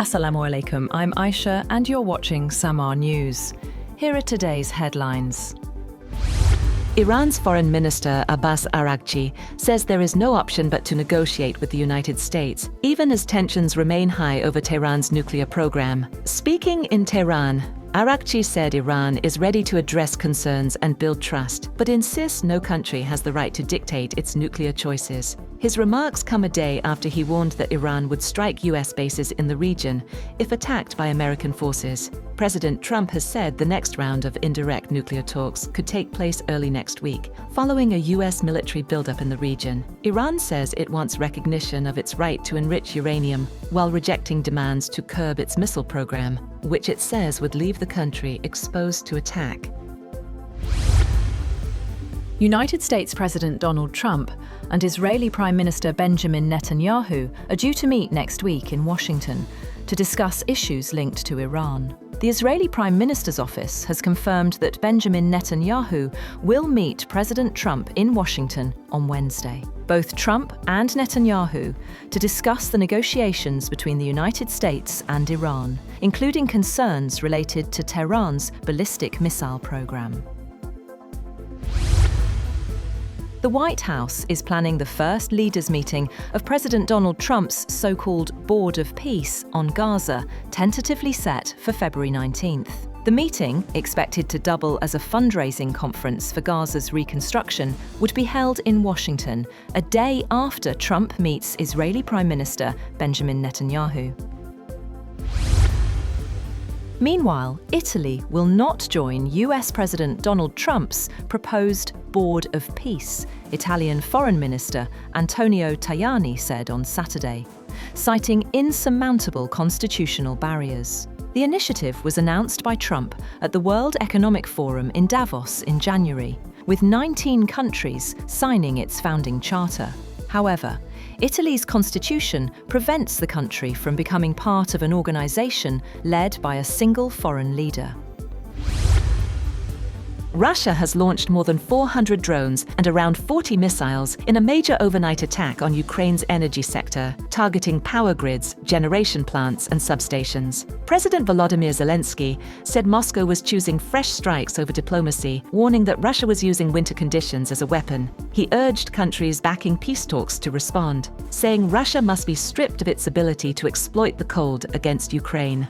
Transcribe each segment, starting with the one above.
Assalamu alaikum, I'm Aisha and you're watching Samaa News. Here are today's headlines. Iran's Foreign Minister Abbas Araghchi says there is no option but to negotiate with the United States, even as tensions remain high over Tehran's nuclear program. Speaking in Tehran, Araghchi said Iran is ready to address concerns and build trust, but insists no country has the right to dictate its nuclear choices. His remarks come a day after he warned that Iran would strike US bases in the region if attacked by American forces. President Trump has said the next round of indirect nuclear talks could take place early next week, following a US military buildup in the region. Iran says it wants recognition of its right to enrich uranium, while rejecting demands to curb its missile program, which it says would leave the country exposed to attack. United States President Donald Trump and Israeli Prime Minister Benjamin Netanyahu are due to meet next week in Washington to discuss issues linked to Iran. The Israeli Prime Minister's office has confirmed that Benjamin Netanyahu will meet President Trump in Washington on Wednesday. Both Trump and Netanyahu to discuss the negotiations between the United States and Iran, including concerns related to Tehran's ballistic missile program. The White House is planning the first leaders' meeting of President Donald Trump's so-called Board of Peace on Gaza, tentatively set for February 19th. The meeting, expected to double as a fundraising conference for Gaza's reconstruction, would be held in Washington, a day after Trump meets Israeli Prime Minister Benjamin Netanyahu. Meanwhile, Italy will not join US President Donald Trump's proposed Board of Peace, Italian Foreign Minister Antonio Tajani said on Saturday, citing insurmountable constitutional barriers. The initiative was announced by Trump at the World Economic Forum in Davos in January, with 19 countries signing its founding charter. However, Italy's constitution prevents the country from becoming part of an organization led by a single foreign leader. Russia has launched more than 400 drones and around 40 missiles in a major overnight attack on Ukraine's energy sector, targeting power grids, generation plants and substations. President Volodymyr Zelensky said Moscow was choosing fresh strikes over diplomacy, warning that Russia was using winter conditions as a weapon. He urged countries backing peace talks to respond, saying Russia must be stripped of its ability to exploit the cold against Ukraine.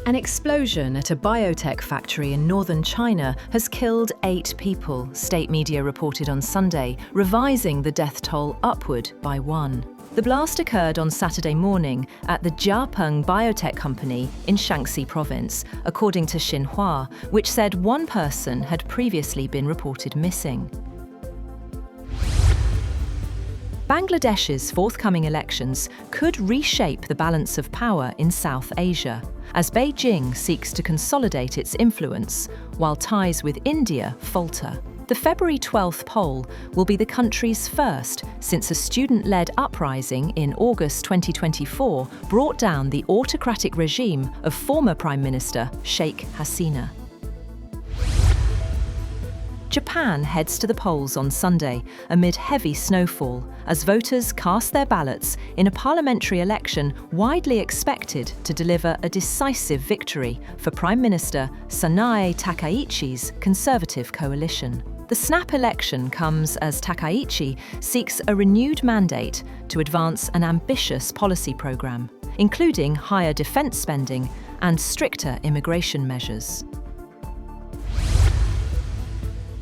An explosion at a biotech factory in northern China has killed 8 people, state media reported on Sunday, revising the death toll upward by 1. The blast occurred on Saturday morning at the Jiapeng biotech company in Shaanxi province, according to Xinhua, which said 1 person had previously been reported missing. Bangladesh's forthcoming elections could reshape the balance of power in South Asia, as Beijing seeks to consolidate its influence, while ties with India falter. The February 12th poll will be the country's first since a student-led uprising in August 2024 brought down the autocratic regime of former Prime Minister Sheikh Hasina. Japan heads to the polls on Sunday amid heavy snowfall as voters cast their ballots in a parliamentary election widely expected to deliver a decisive victory for Prime Minister Sanae Takaichi's Conservative coalition. The snap election comes as Takaichi seeks a renewed mandate to advance an ambitious policy program, including higher defense spending and stricter immigration measures.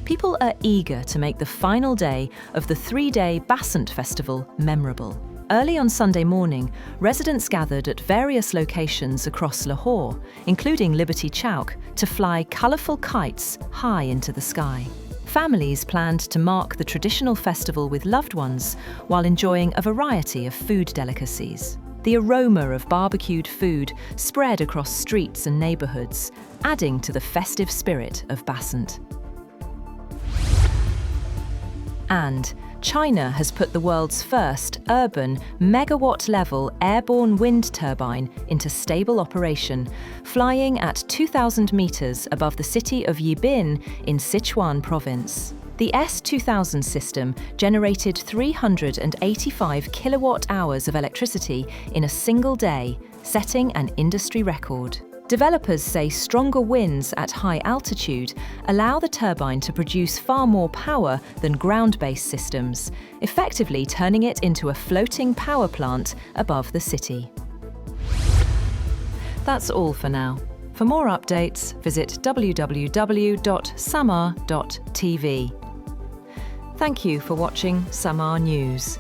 People are eager to make the final day of the 3-day Basant Festival memorable. Early on Sunday morning, residents gathered at various locations across Lahore, including Liberty Chowk, to fly colourful kites high into the sky. Families planned to mark the traditional festival with loved ones while enjoying a variety of food delicacies. The aroma of barbecued food spread across streets and neighbourhoods, adding to the festive spirit of Basant. And China has put the world's first urban, megawatt-level airborne wind turbine into stable operation, flying at 2,000 meters above the city of Yibin in Sichuan province. The S2000 system generated 385 kilowatt-hours of electricity in a single day, setting an industry record. Developers say stronger winds at high altitude allow the turbine to produce far more power than ground-based systems, effectively turning it into a floating power plant above the city. That's all for now. For more updates, visit www.samaa.tv. Thank you for watching Samaa News.